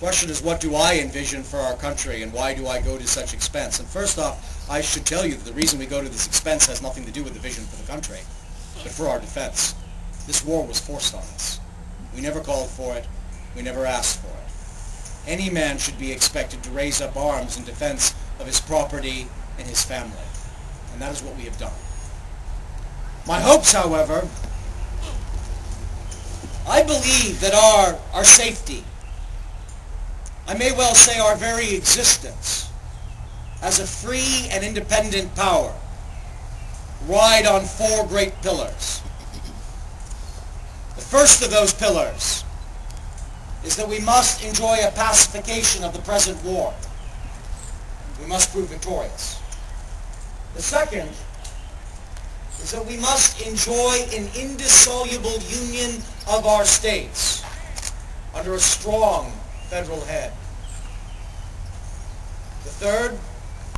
The question is, what do I envision for our country, and why do I go to such expense? And first off, I should tell you that the reason we go to this expense has nothing to do with the vision for the country, but for our defense. This war was forced on us. We never called for it. We never asked for it. Any man should be expected to raise up arms in defense of his property and his family. And that is what we have done. My hopes, however, I believe that our safety, I may well say our very existence as a free and independent power, ride on four great pillars. The first of those pillars is that we must enjoy a pacification of the present war. We must prove victorious. The second is that we must enjoy an indissoluble union of our states under a strong federal head. The third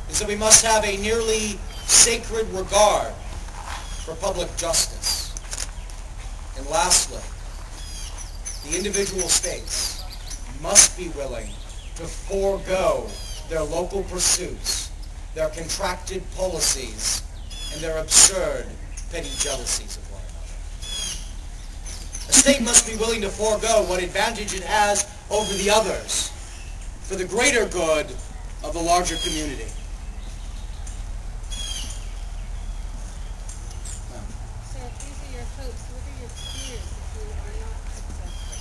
is that we must have a nearly sacred regard for public justice. And lastly, the individual states must be willing to forego their local pursuits, their contracted policies, and their absurd petty jealousies of one another. A state must be willing to forego what advantage it has over the others for the greater good of the larger community. So if these are your hopes, what are your fears if you are not successful?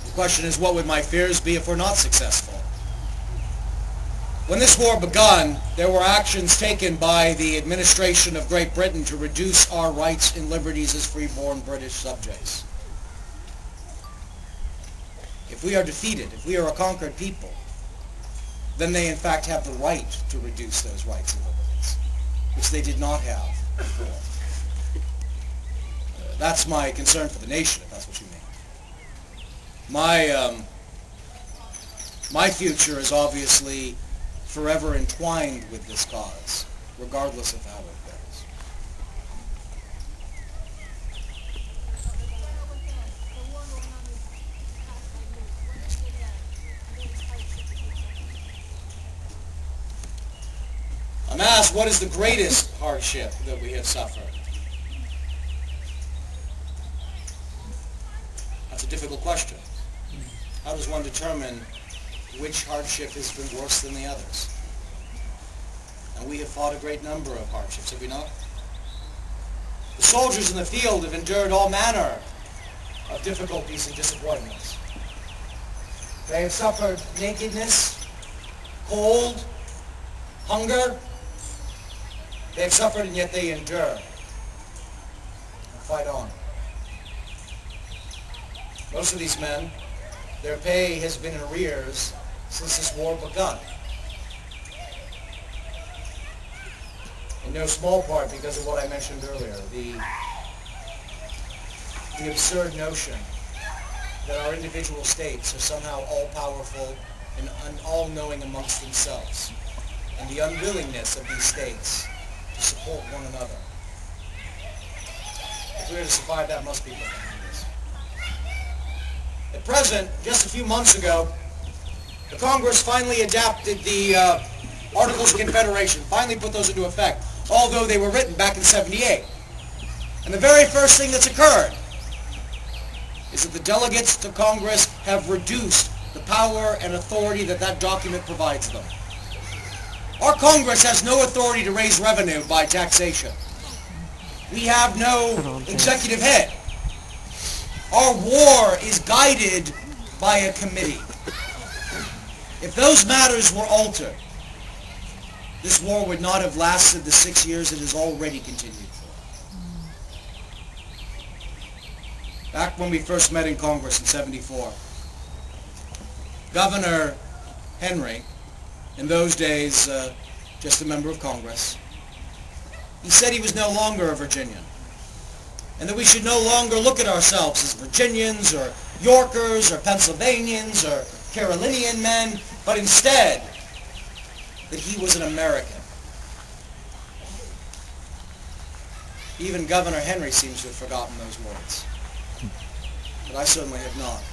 The question is, what would my fears be if we're not successful? When this war begun, there were actions taken by the administration of Great Britain to reduce our rights and liberties as free-born British subjects. If we are defeated, if we are a conquered people, then they in fact have the right to reduce those rights and liberties, which they did not have before. That's my concern for the nation, if that's what you mean. My future is obviously forever entwined with this cause, regardless of how it goes. I'm asked, what is the greatest hardship that we have suffered? That's a difficult question. How does one determine which hardship has been worse than the others? And we have fought a great number of hardships, have we not? The soldiers in the field have endured all manner of difficulties and disappointments. They have suffered nakedness, cold, hunger. They have suffered, and yet they endure and fight on. Most of these men, their pay has been in arrears since this war begun. In no small part because of what I mentioned earlier, the absurd notion that our individual states are somehow all-powerful and all-knowing amongst themselves, and the unwillingness of these states to support one another. If we are to survive, that must be behind us. At present, just a few months ago, the Congress finally adopted the Articles of Confederation, finally put those into effect, although they were written back in '78. And the very first thing that's occurred is that the delegates to Congress have reduced the power and authority that that document provides them. Our Congress has no authority to raise revenue by taxation. We have no executive head. Our war is guided by a committee. If those matters were altered, this war would not have lasted the 6 years it has already continued for. Back when we first met in Congress in '74, Governor Henry, in those days just a member of Congress, he said he was no longer a Virginian, and that we should no longer look at ourselves as Virginians or Yorkers or Pennsylvanians or Carolinian men, but instead that he was an American. Even Governor Henry seems to have forgotten those words, but I certainly have not.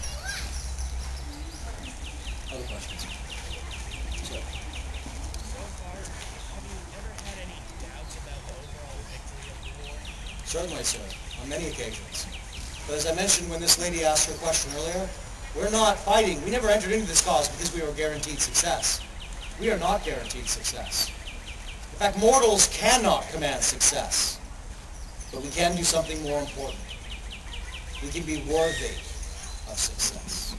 Other questions? Sir. So far, have you ever had any doubts about the overall victory of the war? Certainly, sir, on many occasions. But as I mentioned when this lady asked her question earlier, we're not fighting. We never entered into this cause because we were guaranteed success. We are not guaranteed success. In fact, mortals cannot command success. But we can do something more important. We can be worthy of success.